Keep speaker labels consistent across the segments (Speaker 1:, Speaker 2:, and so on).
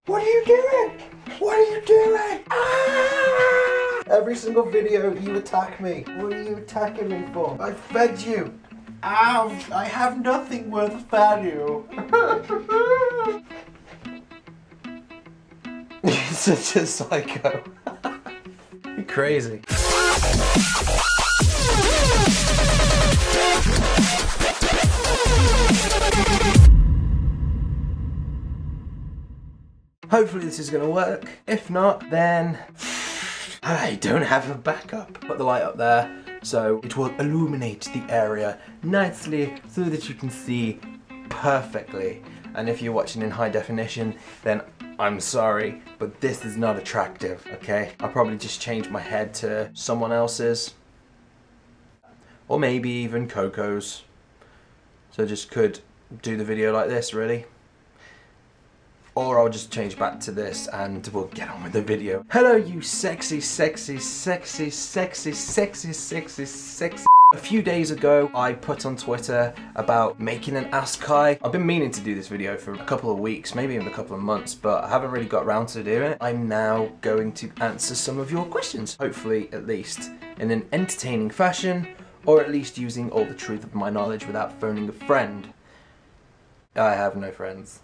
Speaker 1: What are you doing? What are you doing? Ah! Every single video you attack me. What are you attacking me for? I fed you. Ow! I have nothing worth value. You're such a psycho. You're crazy. Hopefully this is going to work. If not, then I don't have a backup. Put the light up there so it will illuminate the area nicely so that you can see perfectly. And if you're watching in high definition, then I'm sorry, but this is not attractive, okay? I'll probably just change my head to someone else's. Or maybe even Coco's. So just could do the video like this, really. Or I'll just change back to this and we'll get on with the video. Hello you sexy, sexy, sexy, sexy, sexy, sexy, sexy. A few days ago I put on Twitter about making an ASKKAI. I've been meaning to do this video for a couple of weeks, maybe even a couple of months, but I haven't really got around to doing it. I'm now going to answer some of your questions. Hopefully at least in an entertaining fashion, or at least using all the truth of my knowledge without phoning a friend. I have no friends.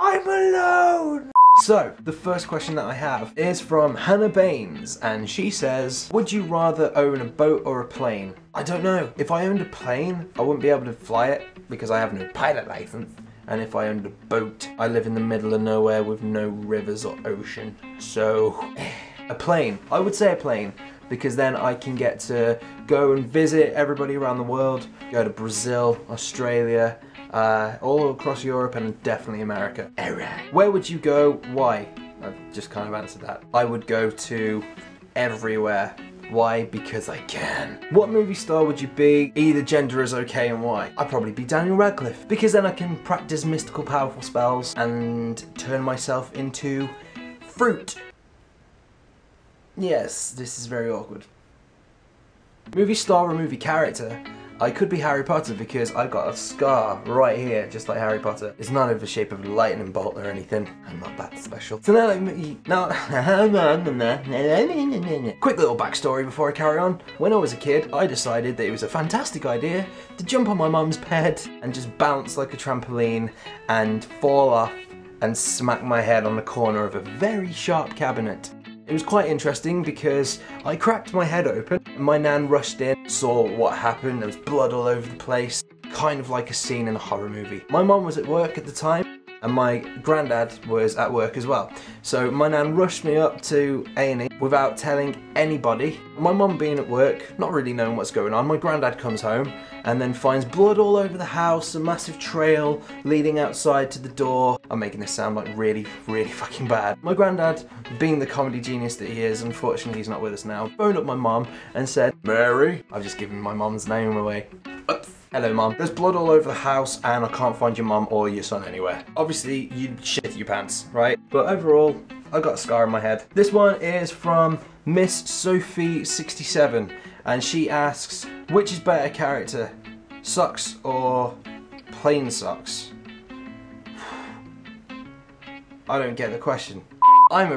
Speaker 1: I'm alone! So, the first question that I have is from Hannah Baines, and she says, would you rather own a boat or a plane? I don't know. If I owned a plane, I wouldn't be able to fly it because I have no pilot license. And if I owned a boat, I live in the middle of nowhere with no rivers or ocean. So, a plane. I would say a plane, because then I can get to go and visit everybody around the world, go to Brazil, Australia, all across Europe and definitely America. Where would you go? Why? I've just kind of answered that. I would go to everywhere. Why? Because I can. What movie star would you be? Either gender is okay, and why? I'd probably be Daniel Radcliffe, because then I can practice mystical powerful spells and turn myself into fruit. Yes, this is very awkward. Movie star or movie character? I could be Harry Potter because I've got a scar right here, just like Harry Potter. It's not of the shape of a lightning bolt or anything. I'm not that special. So now, quick little backstory before I carry on. When I was a kid, I decided that it was a fantastic idea to jump on my mum's bed and just bounce like a trampoline and fall off and smack my head on the corner of a very sharp cabinet. It was quite interesting because I cracked my head open, my nan rushed in, saw what happened, there was blood all over the place, kind of like a scene in a horror movie. My mum was at work at the time and my granddad was at work as well. So my nan rushed me up to A&E without telling anybody. My mum being at work, not really knowing what's going on, my granddad comes home and then finds blood all over the house, a massive trail leading outside to the door. I'm making this sound like really, really fucking bad. My granddad, being the comedy genius that he is, unfortunately he's not with us now, phoned up my mum and said, Mary, I've just given my mum's name away. Oops. Hello mum, there's blood all over the house and I can't find your mum or your son anywhere. Obviously you'd shit your pants, right? But overall, I got a scar on my head. This one is from Miss Sophie 67 and she asks, which is better character, socks or plain socks? I don't get the question. Let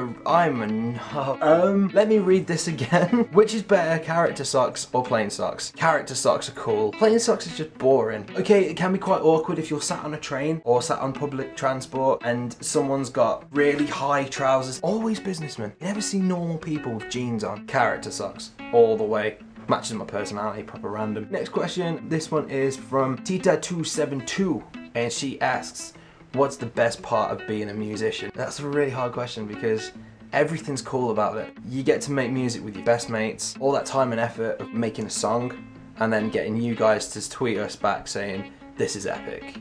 Speaker 1: me read this again. Which is better, character socks or plain socks? Character socks are cool. Plain socks is just boring. Okay, it can be quite awkward if you're sat on a train or sat on public transport and someone's got really high trousers. Always businessmen. You never see normal people with jeans on. Character socks, all the way. Matches my personality, proper random. Next question, this one is from Tita272 and she asks, what's the best part of being a musician? That's a really hard question because everything's cool about it. You get to make music with your best mates, all that time and effort of making a song and then getting you guys to tweet us back saying, this is epic.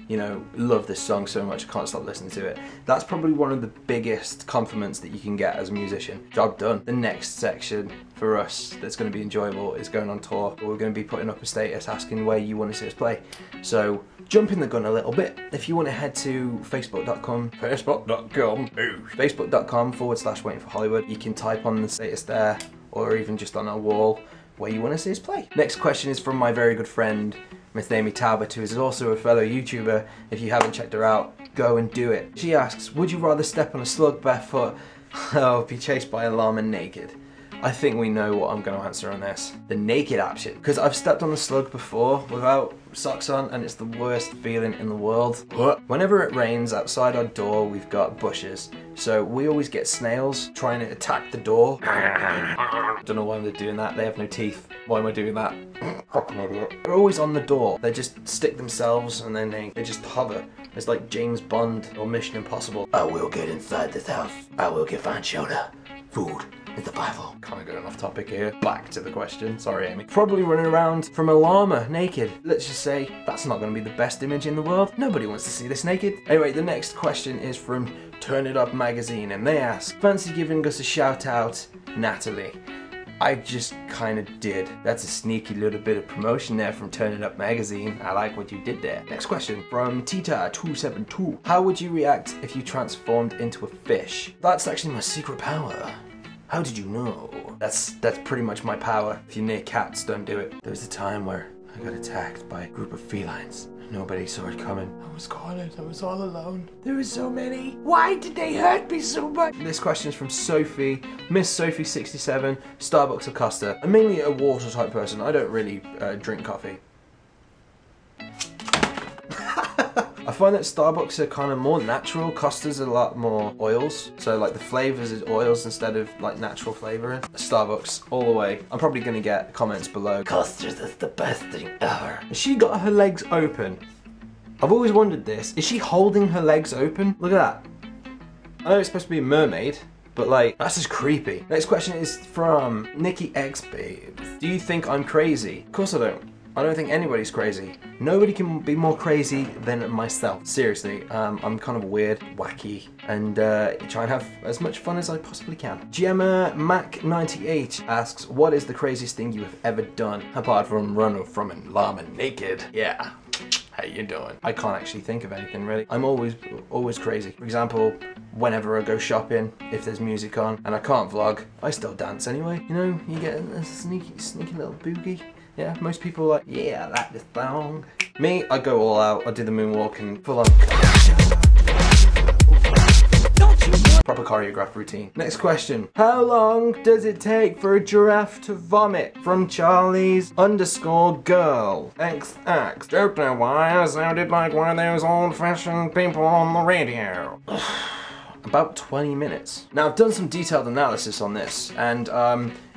Speaker 1: You know, love this song so much, I can't stop listening to it. That's probably one of the biggest compliments that you can get as a musician. Job done. The next section for us that's going to be enjoyable is going on tour. We're going to be putting up a status asking where you want to see us play. So, jumping the gun a little bit, if you want to head to facebook.com/waiting for Hollywood, you can type on the status there, or even just on our wall, where you want to see us play. Next question is from my very good friend, Miss Amy Talbot, who is also a fellow YouTuber. If you haven't checked her out, go and do it. She asks, would you rather step on a slug barefoot or be chased by a llama naked? I think we know what I'm going to answer on this. The naked option. Because I've stepped on a slug before without socks on and it's the worst feeling in the world. Whenever it rains outside our door, we've got bushes. So we always get snails trying to attack the door. Don't know why they're doing that. They have no teeth. Why am I doing that? Fucking idiot. They're always on the door. They just stick themselves and then they just hover. It's like James Bond or Mission Impossible. I will get inside this house. I will find shelter, food, and survival. Kind of going off topic here. Back to the question. Sorry, Amy. Probably running around from a llama naked. Let's just say that's not going to be the best image in the world. Nobody wants to see this naked. Anyway, the next question is from Turn It Up magazine, and they ask, fancy giving us a shout out, Natalie? I just kind of did. That's a sneaky little bit of promotion there from Turn It Up magazine. I like what you did there. Next question from Tita272. How would you react if you transformed into a fish? That's actually my secret power. How did you know? That's pretty much my power. If you're near cats, don't do it. There was a time where I got attacked by a group of felines. Nobody saw it coming. I was cornered. I was all alone. There were so many. Why did they hurt me so much? This question is from Sophie, Miss Sophie 67, Starbucks or Costa. I'm mainly a water type person. I don't really drink coffee. I find that Starbucks are kind of more natural. Costa's a lot more oils. So like the flavors is oils instead of like natural flavoring. Starbucks all the way. I'm probably gonna get comments below. Costa's is the best thing ever. She got her legs open. I've always wondered this. Is she holding her legs open? Look at that. I know it's supposed to be a mermaid, but like, that's just creepy. Next question is from Nikki X Babes. Do you think I'm crazy? Of course I don't. I don't think anybody's crazy. Nobody can be more crazy than myself. Seriously, I'm kind of weird, wacky, and try and have as much fun as I possibly can. Gemma Mac 98 asks, what is the craziest thing you have ever done? Apart from run from a llama naked. Yeah. How you doing? I can't actually think of anything really. I'm always crazy. For example, whenever I go shopping, if there's music on and I can't vlog, I still dance anyway. You know, you get a sneaky little boogie. Yeah, most people are like, yeah, I like this song. Me, I go all out. I do the moonwalk and full on proper choreographed routine. Next question. How long does it take for a giraffe to vomit? From Charlie's _girl. XX. Don't know why I sounded like one of those old-fashioned people on the radio. About 20 minutes. Now I've done some detailed analysis on this, and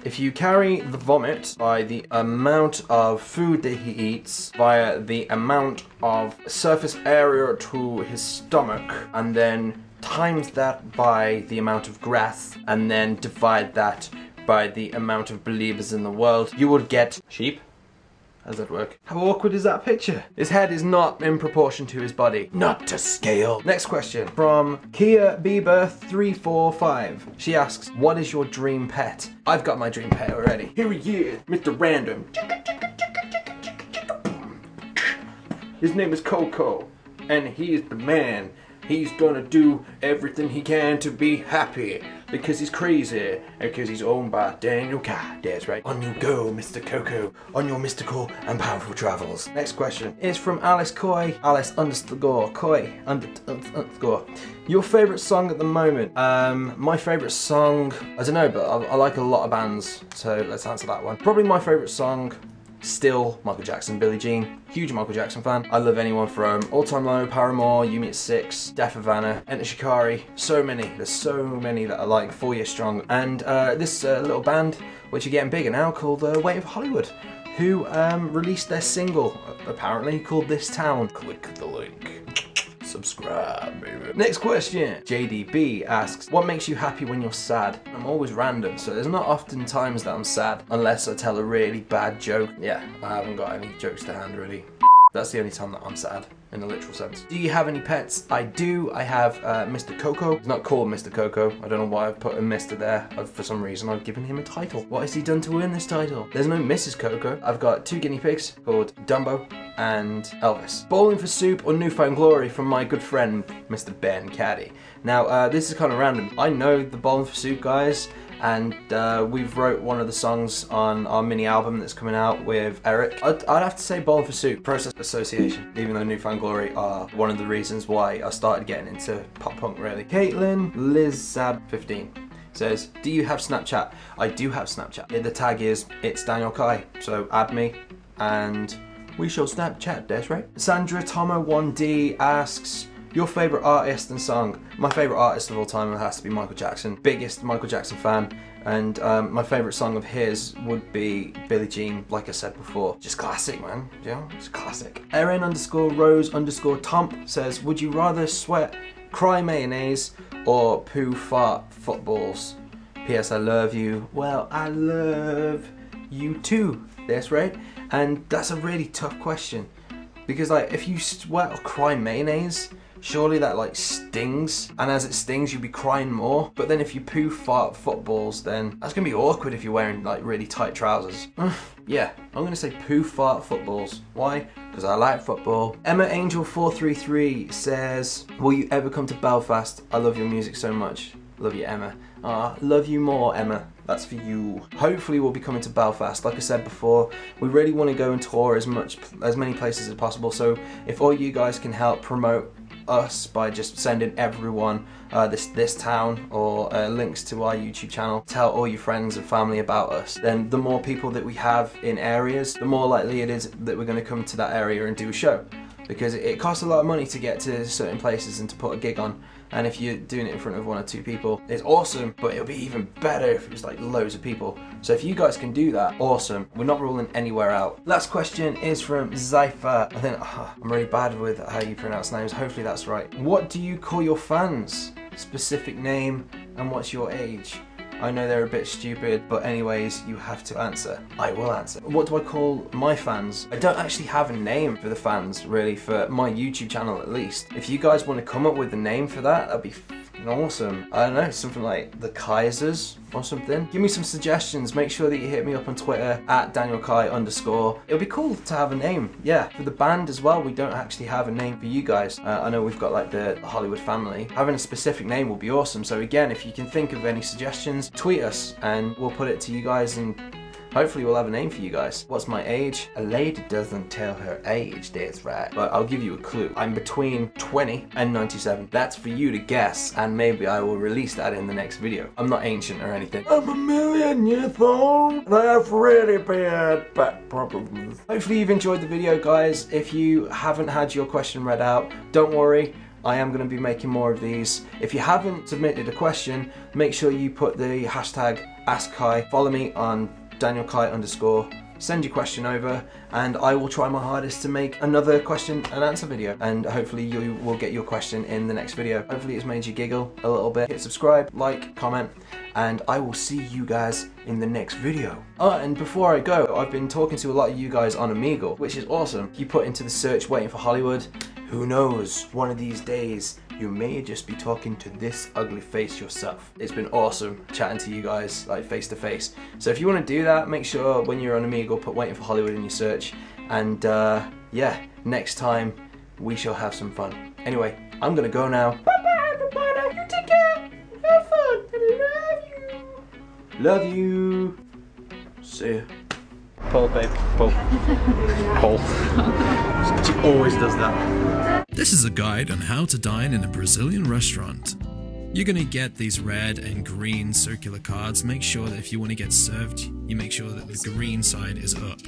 Speaker 1: if you carry the vomit by the amount of food that he eats, via the amount of surface area to his stomach, and then times that by the amount of grass, and then divide that by the amount of believers in the world, you would get sheep. How does that work? How awkward is that picture? His head is not in proportion to his body. Not to scale. Next question from Kia Bieber 345. She asks, what is your dream pet? I've got my dream pet already. Here he is, Mr. Random. His name is Coco, and he is the man. He's gonna do everything he can to be happy because he's crazy and because he's owned by DanielKai. That's right. On you go, Mr. Coco, on your mystical and powerful travels. Next question is from ASKKAI, Alice_Koi_. Your favourite song at the moment? My favourite song, I don't know, but I like a lot of bands, so let's answer that one. Probably my favourite song, still Michael Jackson, Billie Jean. Huge Michael Jackson fan. I love anyone from All Time Low, Paramore, You Me at 6, Def Havana, Enter Shikari. So many. There's so many that I like. 4 Years Strong. And this little band, which are getting bigger now, called Weight of Hollywood, who released their single, apparently, called This Town. Click the link. Subscribe, baby. Next question. JDB asks, what makes you happy when you're sad? I'm always random, so there's not often times that I'm sad, unless I tell a really bad joke. Yeah, I haven't got any jokes to hand, really. That's the only time that I'm sad, in a literal sense. Do you have any pets? I do. I have Mr. Coco. He's not called Mr. Coco. I don't know why I've put a Mr. there. For some reason, I've given him a title. What has he done to earn this title? There's no Mrs. Coco. I've got 2 guinea pigs called Dumbo and Elvis. Bowling for soup or newfound glory from my good friend, Mr. Ben Caddy. Now, this is kind of random. I know the Bowling for Soup guys, and we've wrote one of the songs on our mini album that's coming out with Eric. I'd have to say Bowling for Soup, Process Association, even though Newfound Glory are one of the reasons why I started getting into pop punk really. Caitlin Lizab15 says, do you have Snapchat? I do have Snapchat. The tag is ItsDanielKai, so add me and we shall Snapchat, that's right. Sandra Tomo1D asks, your favourite artist and song? My favourite artist of all time has to be Michael Jackson. Biggest Michael Jackson fan. And my favourite song of his would be Billie Jean, like I said before. Just classic, man. You know, it's classic. Erin_Rose_Tomp says, would you rather sweat cry mayonnaise or poo fart footballs? P.S. I love you. Well, I love you too. That's right. And that's a really tough question. Because like, if you sweat or cry mayonnaise, surely that like stings, and as it stings you'll be crying more. But then if you poo fart footballs, then that's gonna be awkward if you're wearing like really tight trousers. Yeah, I'm gonna say poo fart footballs. Why? Because I like football. Emma Angel 433 says, will you ever come to Belfast? I love your music so much. Love you, Emma. Love you more, Emma. That's for you. Hopefully we'll be coming to Belfast. Like I said before, we really want to go and tour as many places as possible. So if all you guys can help promote us by just sending everyone this town or links to our YouTube channel, tell all your friends and family about us, then the more people that we have in areas, the more likely it is that we're going to come to that area and do a show. Because it costs a lot of money to get to certain places and to put a gig on. And if you're doing it in front of 1 or 2 people, it's awesome, but it'll be even better if it was like loads of people. So if you guys can do that, awesome. We're not ruling anywhere out. Last question is from Zypher. I think, I'm really bad with how you pronounce names. Hopefully that's right. What do you call your fans? Specific name, and what's your age? I know they're a bit stupid, but anyways, you have to answer. I will answer. What do I call my fans? I don't actually have a name for the fans, really, for my YouTube channel at least. If you guys want to come up with a name for that, that'd be f***ing awesome. I don't know, something like the Kaisers or something. Give me some suggestions. Make sure that you hit me up on Twitter at @DanielKai_. It'll be cool to have a name. Yeah, for the band as well, we don't actually have a name for you guys. I know we've got like the Hollywood family. Having a specific name will be awesome. So again, if you can think of any suggestions, tweet us and we'll put it to you guys and hopefully we'll have a name for you guys. What's my age? A lady doesn't tell her age, that's right. But I'll give you a clue. I'm between 20 and 97. That's for you to guess, and maybe I will release that in the next video. I'm not ancient or anything. I'm 1,000,000 years old, and I have really bad back problems. Hopefully you've enjoyed the video, guys. If you haven't had your question read out, don't worry. I am going to be making more of these. If you haven't submitted a question, make sure you put the hashtag ASKKAI. Follow me on DanielKai_. Send your question over and I will try my hardest to make another question and answer video, and hopefully you will get your question in the next video. Hopefully it's made you giggle a little bit. Hit subscribe, like, comment, and I will see you guys in the next video. And before I go, I've been talking to a lot of you guys on Omegle, which is awesome. You put into the search Waiting for Hollywood. Who knows, one of these days you may just be talking to this ugly face yourself. It's been awesome chatting to you guys like face to face. So if you want to do that, make sure when you're on Omegle, put Waiting for Hollywood in your search. And yeah, next time we shall have some fun. Anyway, I'm gonna go now. Bye-bye everybody, you take care, have fun, I love you. Love you. See ya. Pull, babe, pull. Pull. She always does that.
Speaker 2: This is a guide on how to dine in a Brazilian restaurant. You're gonna get these red and green circular cards. Make sure that if you want to get served, you make sure that the green side is up.